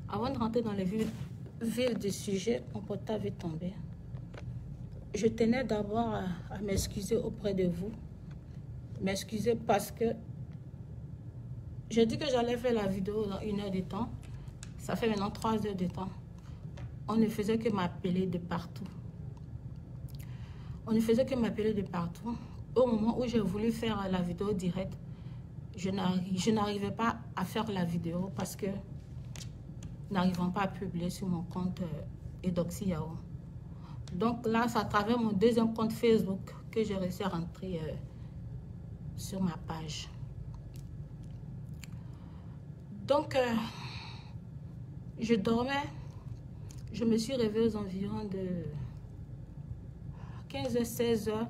Avant de rentrer dans le vif du sujet, mon portable est tombé. Je tenais d'abord à m'excuser auprès de vous. M'excuser parce que j'ai dit que j'allais faire la vidéo dans 1 heure de temps. Ça fait maintenant 3 heures de temps. On ne faisait que m'appeler de partout. On ne faisait que m'appeler de partout. Au moment où j'ai voulu faire la vidéo directe, je n'arrivais pas à faire la vidéo parce que n'arrivant pas à publier sur mon compte Edoxy Yahoo. Donc là, c'est à travers mon deuxième compte Facebook que j'ai réussi à rentrer sur ma page. Donc, je dormais. Je me suis réveillée aux environs de 15h-16h.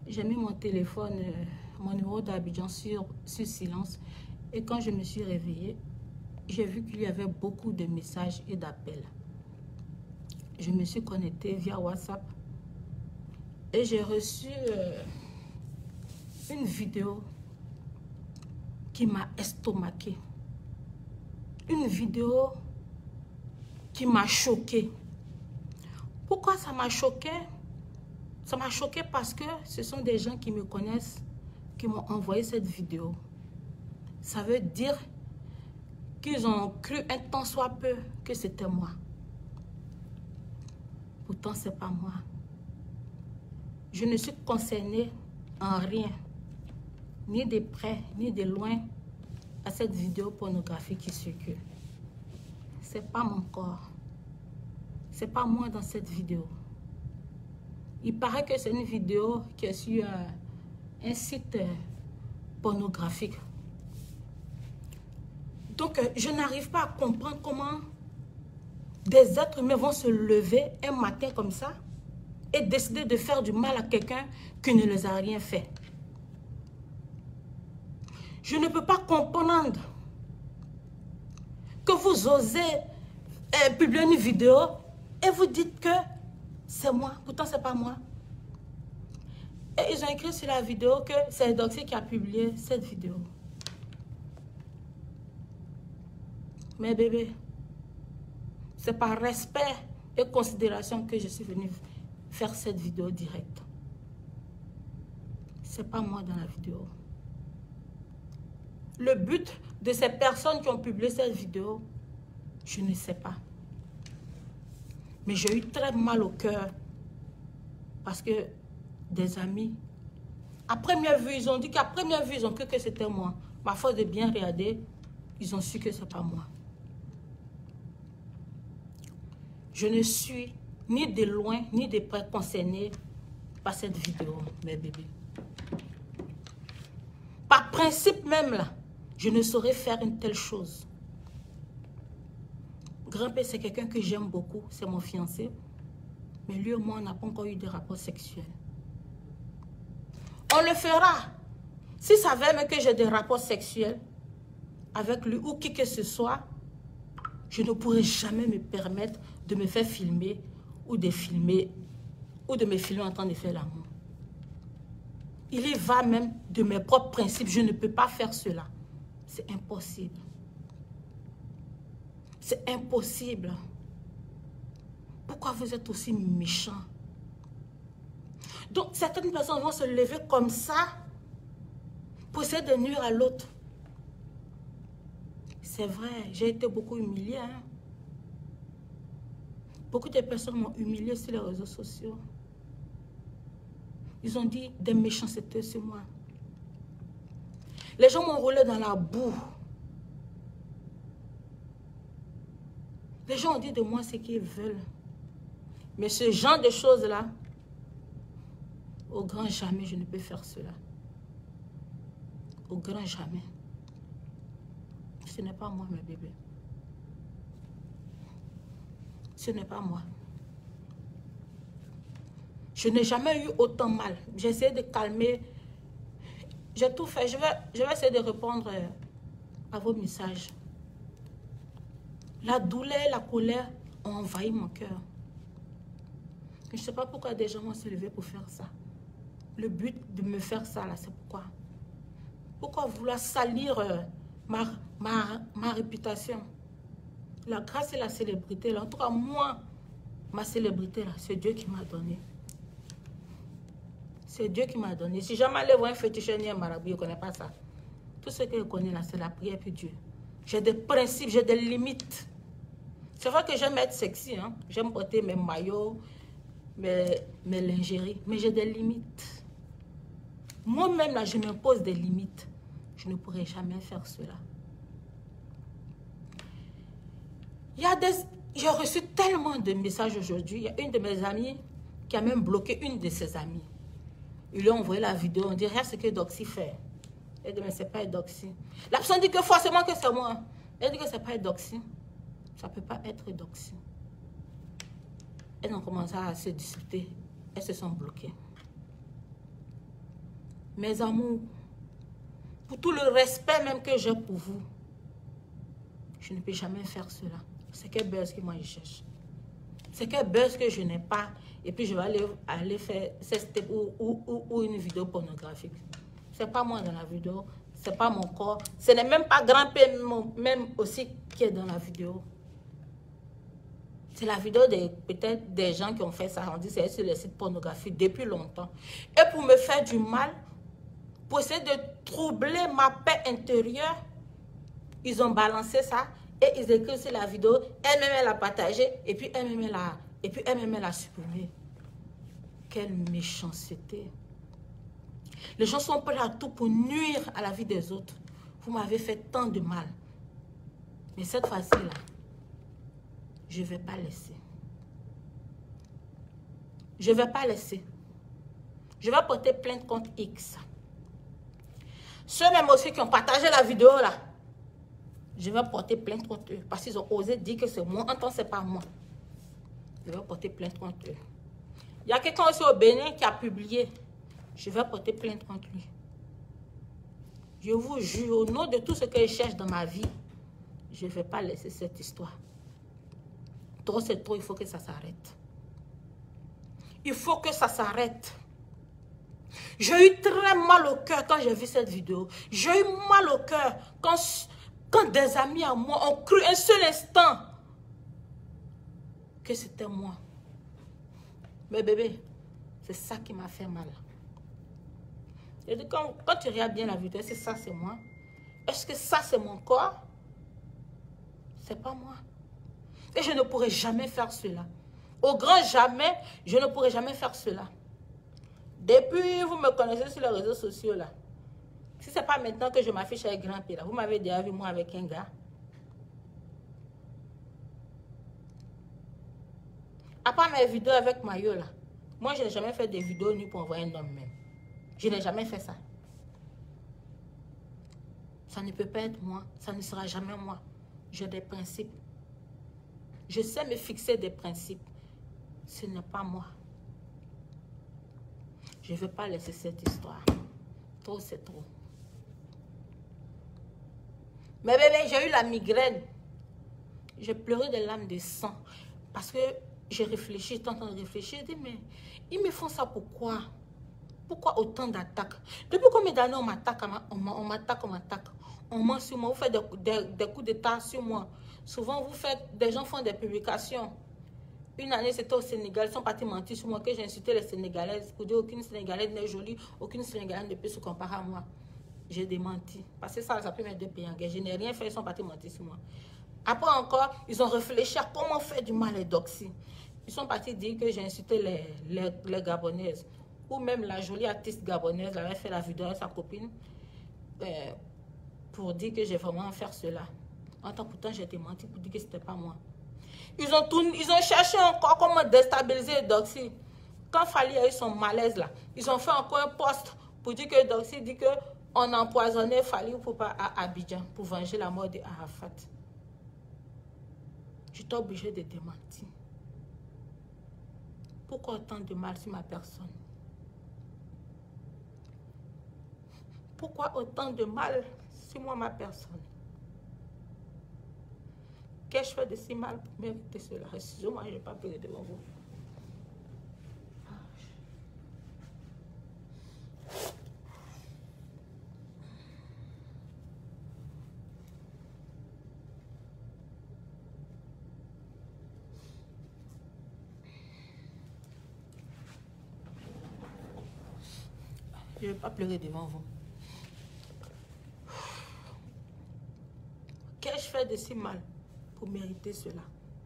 J'ai mis mon téléphone, mon numéro d'Abidjan sur silence. Et quand je me suis réveillée, j'ai vu qu'il y avait beaucoup de messages et d'appels. Je me suis connectée via WhatsApp et j'ai reçu une vidéo qui m'a estomaquée. Une vidéo qui m'a choquée. Pourquoi ça m'a choquée? Ça m'a choquée parce que ce sont des gens qui me connaissent qui m'ont envoyé cette vidéo. Ça veut dire qu'ils ont cru un tant soit peu que c'était moi. Pourtant, ce n'est pas moi. Je ne suis concernée en rien, ni de près, ni de loin, à cette vidéo pornographique qui circule. Ce n'est pas mon corps. Ce n'est pas moi dans cette vidéo. Il paraît que c'est une vidéo qui est sur un site pornographique. Donc, je n'arrive pas à comprendre comment des êtres humains vont se lever un matin comme ça et décider de faire du mal à quelqu'un qui ne les a rien fait. Je ne peux pas comprendre que vous osez publier une vidéo et vous dites que c'est moi. Pourtant, ce n'est pas moi. Et ils ont écrit sur la vidéo que c'est Edoxy qui a publié cette vidéo. Mais bébé, c'est par respect et considération que je suis venue faire cette vidéo directe. Ce n'est pas moi dans la vidéo. Le but de ces personnes qui ont publié cette vidéo, je ne sais pas. Mais j'ai eu très mal au cœur parce que des amis, à première vue, ils ont dit qu'à première vue, ils ont cru que c'était moi. Mais à force de bien regarder, ils ont su que ce n'est pas moi. Je ne suis ni de loin, ni de près concernée par cette vidéo, mes bébés. Par principe même, là, je ne saurais faire une telle chose. Grand-père, c'est quelqu'un que j'aime beaucoup, c'est mon fiancé. Mais lui et moi, on n'a pas encore eu de rapport sexuel. On le fera. Si ça veut même que j'ai des rapports sexuels avec lui ou qui que ce soit, je ne pourrai jamais me permettre de me faire filmer ou de me filmer en train de faire l'amour. Il y va même de mes propres principes. Je ne peux pas faire cela. C'est impossible. C'est impossible. Pourquoi vous êtes aussi méchants? Donc, certaines personnes vont se lever comme ça pour essayer de nuire à l'autre. C'est vrai, j'ai été beaucoup humiliée. Hein? Beaucoup de personnes m'ont humiliée sur les réseaux sociaux. Ils ont dit des méchancetés sur moi. Les gens m'ont roulé dans la boue. Les gens ont dit de moi ce qu'ils veulent. Mais ce genre de choses-là, au grand jamais, je ne peux faire cela. Au grand jamais. Ce n'est pas moi, mes bébés. Ce n'est pas moi. Je n'ai jamais eu autant mal. J'ai essayé de calmer. J'ai tout fait. Je vais essayer de répondre à vos messages. La douleur et la colère ont envahi mon cœur. Je ne sais pas pourquoi des gens vont se lever pour faire ça. Le but de me faire ça, là, c'est pourquoi? Pourquoi vouloir salir ma réputation? La grâce et la célébrité, là, en tout cas, moi, ma célébrité, là, c'est Dieu qui m'a donné. C'est Dieu qui m'a donné. Si jamais je vois un féticheur ni un marabout, je ne connais pas ça. Tout ce que je connais là, c'est la prière puis Dieu. J'ai des principes, j'ai des limites. C'est vrai que j'aime être sexy, hein. J'aime porter mes maillots, mes lingeries, mais j'ai des limites. Moi-même, là, je m'impose des limites. Je ne pourrai jamais faire cela. J'ai reçu tellement de messages aujourd'hui. Il y a une de mes amies qui a même bloqué une de ses amies. Ils lui ont envoyé la vidéo. On dit, regarde ce que Doxy fait. Elle dit, mais c'est pas Doxy. La personne dit que forcément que c'est moi. Elle dit que c'est pas Doxy. Ça ne peut pas être Doxy. Elles ont commencé à se disputer. Elles se sont bloquées. Mes amours, pour tout le respect même que j'ai pour vous, je ne peux jamais faire cela. C'est quel buzz que moi je cherche. C'est quel buzz que je n'ai pas. Et puis je vais aller faire ou une vidéo pornographique. C'est pas moi dans la vidéo. C'est pas mon corps. Ce n'est même pas grand-père même aussi qui est dans la vidéo. C'est la vidéo peut-être des gens qui ont fait ça. On dit c'est sur les sites pornographiques depuis longtemps. Et pour me faire du mal, pour essayer de troubler ma paix intérieure, ils ont balancé ça et ils écrivent sur la vidéo. Elle-même, elle a partagé et puis elle-même, elle a supprimé. Quelle méchanceté. Les gens sont prêts à tout pour nuire à la vie des autres. Vous m'avez fait tant de mal. Mais cette fois-ci-là, je ne vais pas laisser. Je ne vais pas laisser. Je vais porter plainte contre X. Ceux même aussi qui ont partagé la vidéo là, je vais porter plainte contre eux. Parce qu'ils ont osé dire que c'est moi. En tant que ce n'est pas moi. Je vais porter plainte contre eux. Il y a quelqu'un aussi au Bénin qui a publié. Je vais porter plainte contre lui. Je vous jure, au nom de tout ce que je cherche dans ma vie, je ne vais pas laisser cette histoire. Trop c'est trop, il faut que ça s'arrête. Il faut que ça s'arrête. J'ai eu très mal au cœur quand j'ai vu cette vidéo. J'ai eu mal au cœur quand des amis à moi ont cru un seul instant que c'était moi. Mais bébé, c'est ça qui m'a fait mal. Et quand tu regardes bien la vidéo, est-ce que ça c'est moi? Est-ce que ça c'est mon corps? C'est pas moi. Et je ne pourrai jamais faire cela. Au grand jamais, je ne pourrai jamais faire cela. Depuis, vous me connaissez sur les réseaux sociaux là. Si ce n'est pas maintenant que je m'affiche avec grand P là, vous m'avez déjà vu moi avec un gars. À part mes vidéos avec maillot là, moi je n'ai jamais fait des vidéos nues pour envoyer un homme même. Je n'ai jamais fait ça. Ça ne peut pas être moi, ça ne sera jamais moi. J'ai des principes. Je sais me fixer des principes. Ce n'est pas moi. Je ne veux pas laisser cette histoire. Trop, c'est trop. Mais bébé, j'ai eu la migraine. J'ai pleuré des larmes de sang. Parce que j'ai réfléchi, j'étais en train de réfléchir. J'ai dit, mais ils me font ça pourquoi? Pourquoi autant d'attaques? Depuis combien d'années on m'attaque, on m'attaque. On ment sur moi, vous faites des coups d'état sur moi. Souvent, des gens font des publications. Une année, c'était au Sénégal, ils sont partis mentir sur moi, que j'ai insulté les Sénégalaises pour dire aucune Sénégalaise n'est jolie, aucune Sénégalaise ne peut se comparer à moi. J'ai démenti. Parce que ça peut mettre deux pays en guerre. Je n'ai rien fait, ils sont partis mentir sur moi. Après encore, ils ont réfléchi à comment faire du mal à Doxy. Ils sont partis dire que j'ai insulté les Gabonaises. Ou même la jolie artiste gabonaise avait fait la vidéo avec sa copine pour dire que j'ai vraiment fait cela. En tant que pourtant, j'ai démenti pour dire que ce n'était pas moi. Ils ont cherché encore comment déstabiliser Doxy. Quand Fally a eu son malaise là, ils ont fait encore un post pour dire que Doxy dit qu'on a empoisonné Fally à Abidjan pour venger la mort d'Arafat. J'étais obligée de démentir. Pourquoi autant de mal sur ma personne? Pourquoi autant de mal sur moi, ma personne? Qu'ai-je fait de si mal pour mériter cela? Excusez-moi, je n'ai pas pleuré devant vous. Je ne vais pas pleurer devant vous. Qu'ai-je fait de si mal pour mériter cela?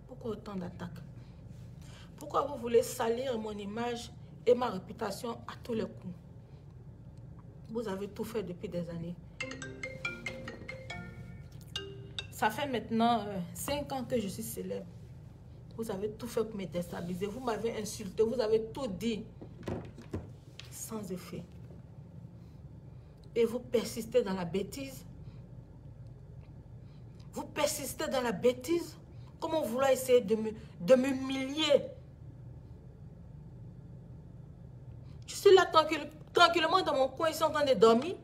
Pourquoi autant d'attaques? Pourquoi vous voulez salir mon image et ma réputation à tous les coups? Vous avez tout fait depuis des années. Ça fait maintenant 5 ans que je suis célèbre. Vous avez tout fait pour me déstabiliser. Vous m'avez insulté. Vous avez tout dit. Sans effet. Et vous persistez dans la bêtise. Vous persistez dans la bêtise. Comment vous voulez essayer de m'humilier? Je suis là tranquillement dans mon coin. Je suis en train de dormir.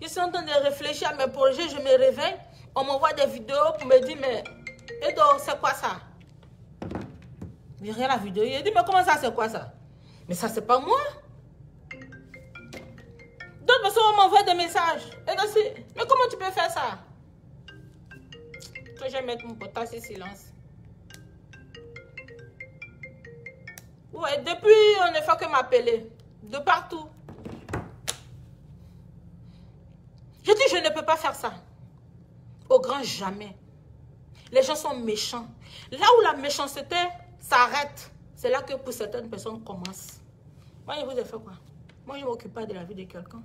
Je suis en train de réfléchir à mes projets. Je me réveille. On m'envoie des vidéos pour me dire, mais Edo, c'est quoi ça? Mais regarde la vidéo. Il dit, mais comment ça, c'est quoi ça? Mais ça, c'est pas moi. D'autres personnes m'envoient des messages. Mais comment tu peux faire ça? Je vais mettre mon potage en silence. Ouais, depuis, on ne fait que m'appeler. De partout. Je dis, je ne peux pas faire ça. Au grand jamais. Les gens sont méchants. Là où la méchanceté s'arrête, c'est là que pour certaines personnes commence. Moi, je vous ai fait quoi? Moi, je ne m'occupe pas de la vie de quelqu'un.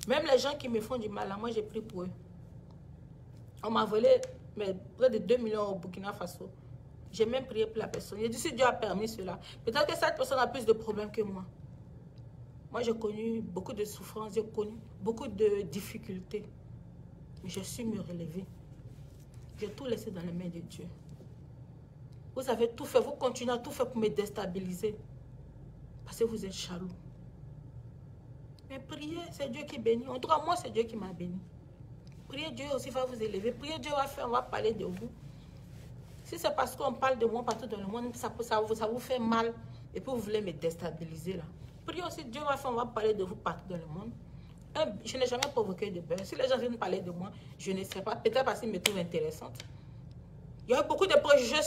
Même les gens qui me font du mal, là, moi, j'ai pris pour eux. On m'a volé près de 2 millions au Burkina Faso. J'ai même prié pour la personne. J'ai dit, si Dieu a permis cela, peut-être que cette personne a plus de problèmes que moi. Moi, j'ai connu beaucoup de souffrances, j'ai connu beaucoup de difficultés. Mais je suis me relever. J'ai tout laissé dans les mains de Dieu. Vous avez tout fait, vous continuez à tout faire pour me déstabiliser. Parce que vous êtes jaloux. Mais priez, c'est Dieu qui bénit. En tout cas, moi, c'est Dieu qui m'a béni. Priez, Dieu aussi va vous élever. Priez, Dieu va faire, on va parler de vous. Si c'est parce qu'on parle de moi partout dans le monde, ça vous fait mal. Et puis vous voulez me déstabiliser là. Priez aussi, Dieu va faire, on va parler de vous partout dans le monde. Je n'ai jamais provoqué de beurre. Si les gens viennent parler de moi, je ne sais pas. Peut-être parce qu'ils me trouvent intéressante. Il y a eu beaucoup de préjugés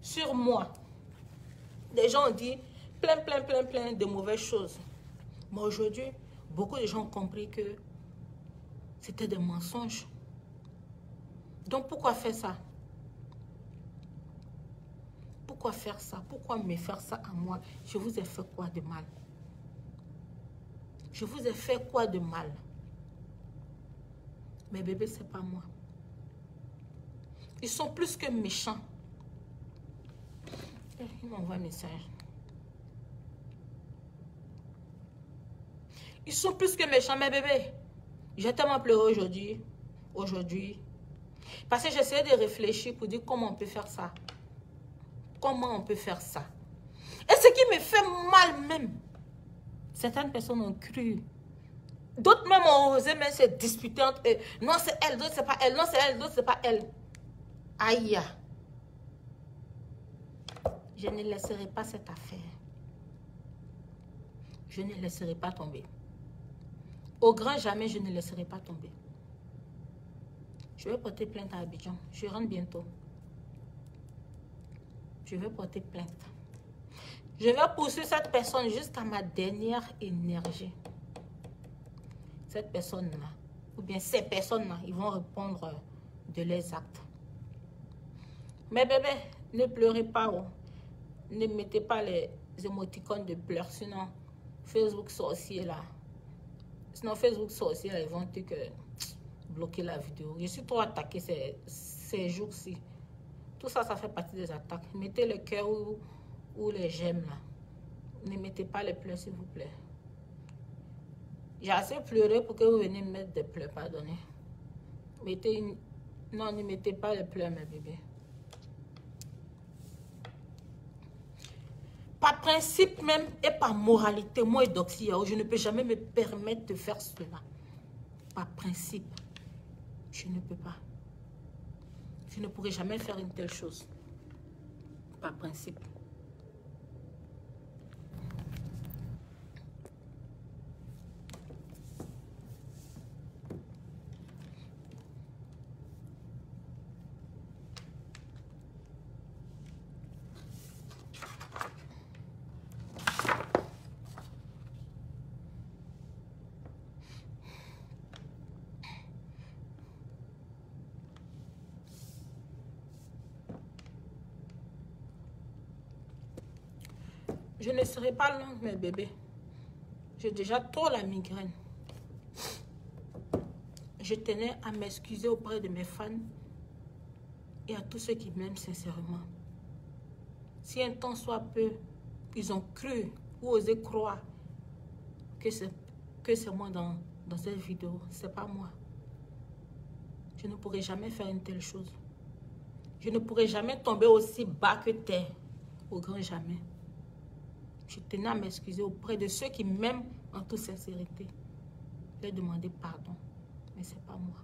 sur moi. Des gens ont dit plein de mauvaises choses. Mais aujourd'hui, beaucoup de gens ont compris que c'était des mensonges. Donc pourquoi faire ça? Pourquoi faire ça? Pourquoi me faire ça à moi? Je vous ai fait quoi de mal? Je vous ai fait quoi de mal? Mes bébés, c'est pas moi. Ils sont plus que méchants. Ils m'envoient un message. Ils sont plus que méchants, mes bébés. J'ai tellement pleuré aujourd'hui. Parce que j'essayais de réfléchir pour dire comment on peut faire ça. Comment on peut faire ça? Et ce qui me fait mal même, certaines personnes ont cru. D'autres même ont osé même se disputer entre eux. Non, c'est elle, d'autres c'est pas elle. Non, c'est elle, d'autres c'est pas elle. Aïe. Je ne laisserai pas cette affaire. Je ne laisserai pas tomber. Au grand jamais, je ne laisserai pas tomber. Je vais porter plainte à Abidjan. Je rentre bientôt. Je vais porter plainte. Je vais poursuivre cette personne jusqu'à ma dernière énergie. Cette personne-là, ou bien ces personnes-là, ils vont répondre de leurs actes. Mais bébé, ne pleurez pas. Oh. Ne mettez pas les émoticônes de pleurs, sinon Facebook sorcier là. Sinon Facebook sorcier là, ils vont te bloquer la vidéo. Je suis trop attaquée ces jours-ci. Tout ça, ça fait partie des attaques. Mettez le cœur ou les j'aime là. Ne mettez pas les pleurs, s'il vous plaît. J'ai assez pleuré pour que vous veniez me mettre des pleurs, pardonnez. Non, ne mettez pas les pleurs, mes bébés. Par principe même et par moralité, moi et Doxia, je ne peux jamais me permettre de faire cela. Par principe, je ne peux pas. Je ne pourrai jamais faire une telle chose. Par principe. Je ne serai pas longue, mes bébés. J'ai déjà trop la migraine. Je tenais à m'excuser auprès de mes fans et à tous ceux qui m'aiment sincèrement. Si un temps soit peu, ils ont cru ou osé croire que c'est moi dans cette vidéo. C'est pas moi. Je ne pourrai jamais faire une telle chose. Je ne pourrai jamais tomber aussi bas que terre. Au grand jamais. Je tenais à m'excuser auprès de ceux qui m'aiment en toute sincérité. Leur demander pardon. Mais c'est pas moi.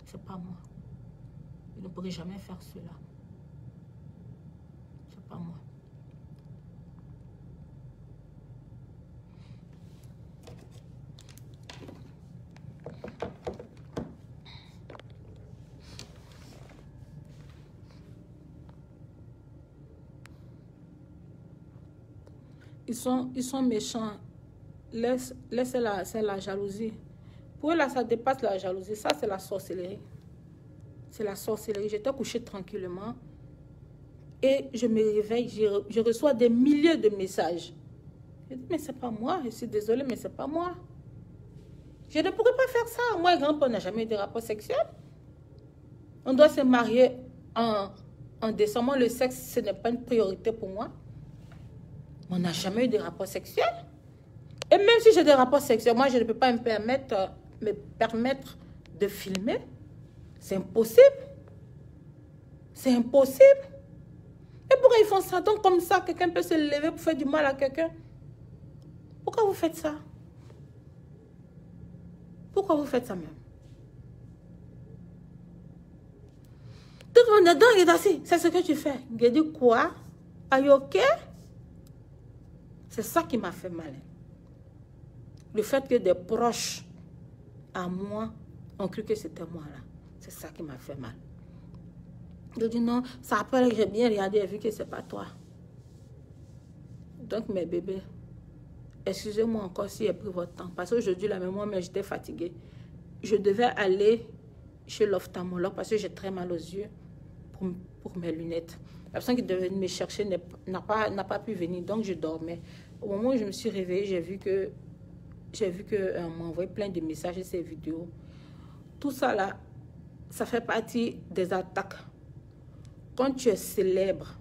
C'est pas moi. Je ne pourrai jamais faire cela. C'est pas moi. Ils sont méchants. Laisse c'est la jalousie. Pour eux, là, ça dépasse la jalousie. Ça, c'est la sorcellerie. C'est la sorcellerie. J'étais couchée tranquillement. Et je me réveille. Je reçois des milliers de messages. Je dis, mais c'est pas moi. Je suis désolée, mais c'est pas moi. Je ne pourrais pas faire ça. Moi et grand-père, on n'a jamais eu de rapport sexuel. On doit se marier en décembre. Le sexe, ce n'est pas une priorité pour moi. On n'a jamais eu de rapport sexuel. Et même si j'ai des rapports sexuels, moi, je ne peux pas me permettre de filmer. C'est impossible. C'est impossible. Et pourquoi ils font ça? Donc, comme ça, quelqu'un peut se lever pour faire du mal à quelqu'un. Pourquoi vous faites ça? Pourquoi vous faites ça même? Tout le monde est dedans, il est assis. C'est ce que tu fais. Je dis quoi? Are you okay? C'est ça qui m'a fait mal. Le fait que des proches à moi ont cru que c'était moi là. C'est ça qui m'a fait mal. Je dis non, ça après que j'ai bien regardé et vu que c'est pas toi. Donc mes bébés, excusez-moi encore si j'ai pris votre temps. Parce qu'aujourd'hui, là, même moi, j'étais fatiguée. Je devais aller chez l'ophtalmologue parce que j'ai très mal aux yeux pour mes lunettes. La personne qui devait me chercher n'a pas pu venir, donc je dormais. Au moment où je me suis réveillée, j'ai vu que m'a envoyé plein de messages et ces vidéos. Tout ça là, ça fait partie des attaques. Quand tu es célèbre,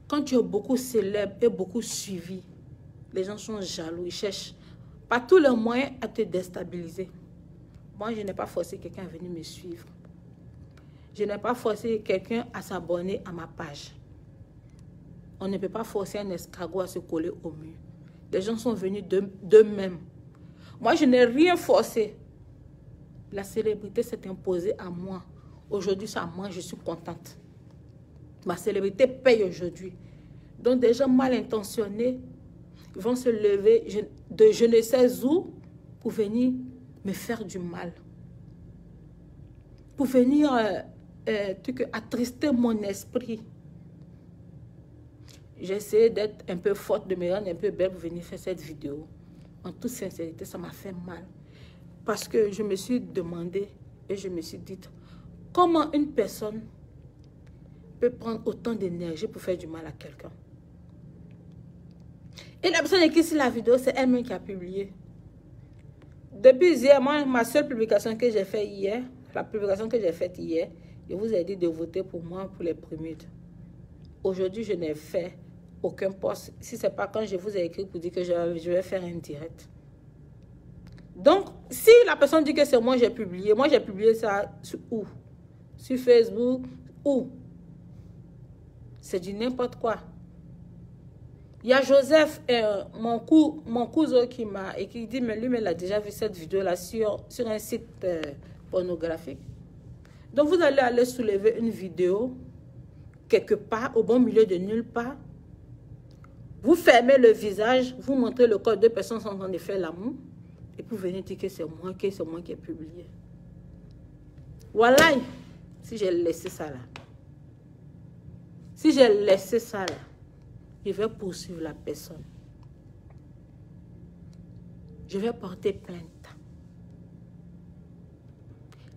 quand tu es beaucoup célèbre et beaucoup suivi, les gens sont jaloux, ils cherchent par tous les moyens à te déstabiliser. Moi, je n'ai pas forcé quelqu'un à venir me suivre. Je n'ai pas forcé quelqu'un à s'abonner à ma page. On ne peut pas forcer un escargot à se coller au mur. Les gens sont venus d'eux-mêmes. Moi, je n'ai rien forcé. La célébrité s'est imposée à moi. Aujourd'hui, ça moi, je suis contente. Ma célébrité paye aujourd'hui. Donc, des gens mal intentionnés vont se lever de je ne sais où pour venir me faire du mal. Pour venir attrister mon esprit. J'ai essayé d'être un peu forte, de me rendre un peu belle pour venir faire cette vidéo. En toute sincérité, ça m'a fait mal. Parce que je me suis demandé et je me suis dit, comment une personne peut prendre autant d'énergie pour faire du mal à quelqu'un? Et la personne qui sur la vidéo, c'est elle-même qui a publié. Depuis hier, moi, ma seule publication que j'ai faite hier, la publication que j'ai faite hier, je vous ai dit de voter pour moi pour les Primudes. Aujourd'hui, je n'ai fait aucun post. Si ce n'est pas quand je vous ai écrit pour dire que je vais faire un direct. Donc, si la personne dit que c'est moi j'ai publié ça sur où? Sur Facebook, où? C'est du n'importe quoi. Il y a Joseph, mon cousin qui m'a écrit, dit, mais lui, il a déjà vu cette vidéo-là sur un site pornographique. Donc, vous allez aller soulever une vidéo quelque part, au bon milieu de nulle part. Vous fermez le visage, vous montrez le corps, deux personnes sont en train de faire l'amour. Et puis, vous venez dire que c'est moi qui ai publié. Voilà, si j'ai laissé ça là. Si j'ai laissé ça là, je vais poursuivre la personne. Je vais porter plainte.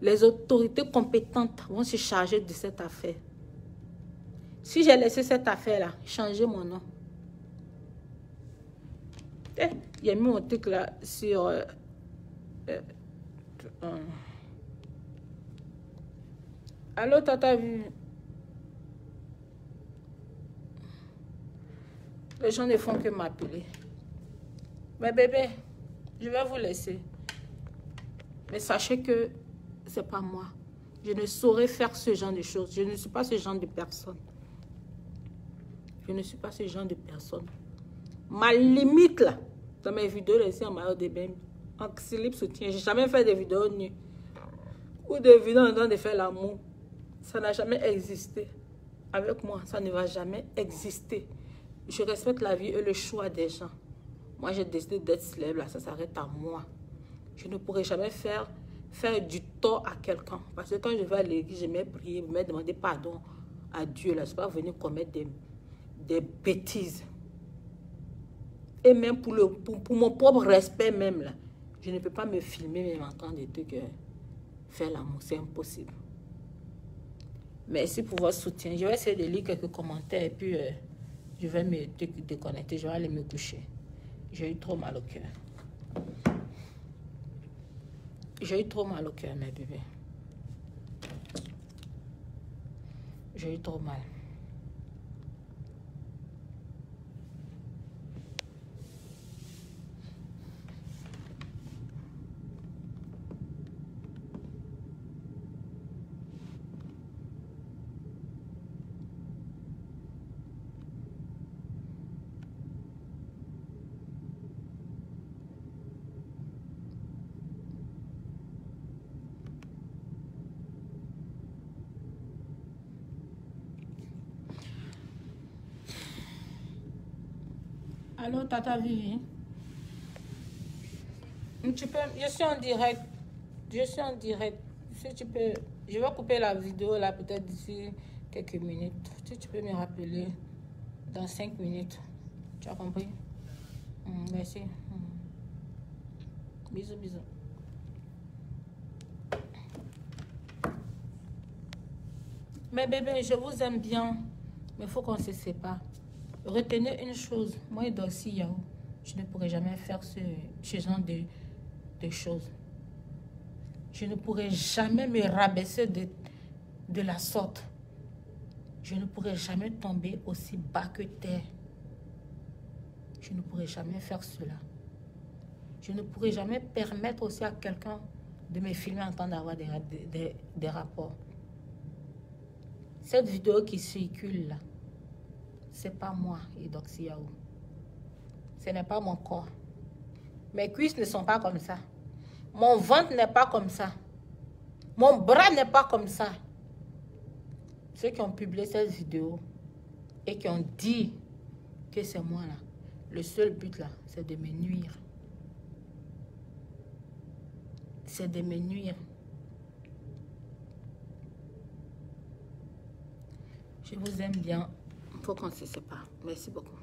Les autorités compétentes vont se charger de cette affaire. Si j'ai laissé cette affaire-là, changez mon nom. Eh, il a mis mon truc là sur... Allô, t'as vu? Les gens ne font que m'appeler. Mais bébé, je vais vous laisser. Mais sachez que c'est pas moi. Je ne saurais faire ce genre de choses. Je ne suis pas ce genre de personne. Je ne suis pas ce genre de personne. Ma limite là, dans mes vidéos laissées en maillot de bain, en slip soutien, j'ai jamais fait des vidéos nues. Ou des vidéos en train de faire l'amour. Ça n'a jamais existé. Avec moi, ça ne va jamais exister. Je respecte la vie et le choix des gens. Moi, j'ai décidé d'être célèbre, là, ça s'arrête à moi. Je ne pourrai jamais faire du tort à quelqu'un. Parce que quand je vais à l'église, je vais prier, je vais demander pardon à Dieu. Là, je ne suis pas venue commettre des bêtises. Et même pour mon propre respect même, là, je ne peux pas me filmer même en train de faire l'amour. C'est impossible. Merci pour votre soutien. Je vais essayer de lire quelques commentaires et puis je vais me déconnecter. Je vais aller me coucher. J'ai eu trop mal au cœur. J'ai eu trop mal au cœur, mes bébés. J'ai eu trop mal. Allô, Tata Vivi? Tu peux, je suis en direct. Je suis en direct. Si tu peux, je vais couper la vidéo là peut-être d'ici quelques minutes. Si tu peux me rappeler dans 5 minutes. Tu as compris? Merci. Bisous, bisous. Mais bébé, je vous aime bien. Mais il faut qu'on se sépare. Retenez une chose. Moi et Doxy Yahoo, je ne pourrai jamais faire ce genre de choses. Je ne pourrai jamais me rabaisser de la sorte. Je ne pourrai jamais tomber aussi bas que terre. Je ne pourrai jamais faire cela. Je ne pourrai jamais permettre aussi à quelqu'un de me filmer en train d'avoir des rapports. Cette vidéo qui circule là, c'est pas moi et Doxy Yahoo. Ce n'est pas mon corps. Mes cuisses ne sont pas comme ça. Mon ventre n'est pas comme ça. Mon bras n'est pas comme ça. Ceux qui ont publié cette vidéo et qui ont dit que c'est moi là, le seul but là, c'est de me nuire. C'est de me nuire. Je vous aime bien. Il faut qu'on se sépare. Merci beaucoup.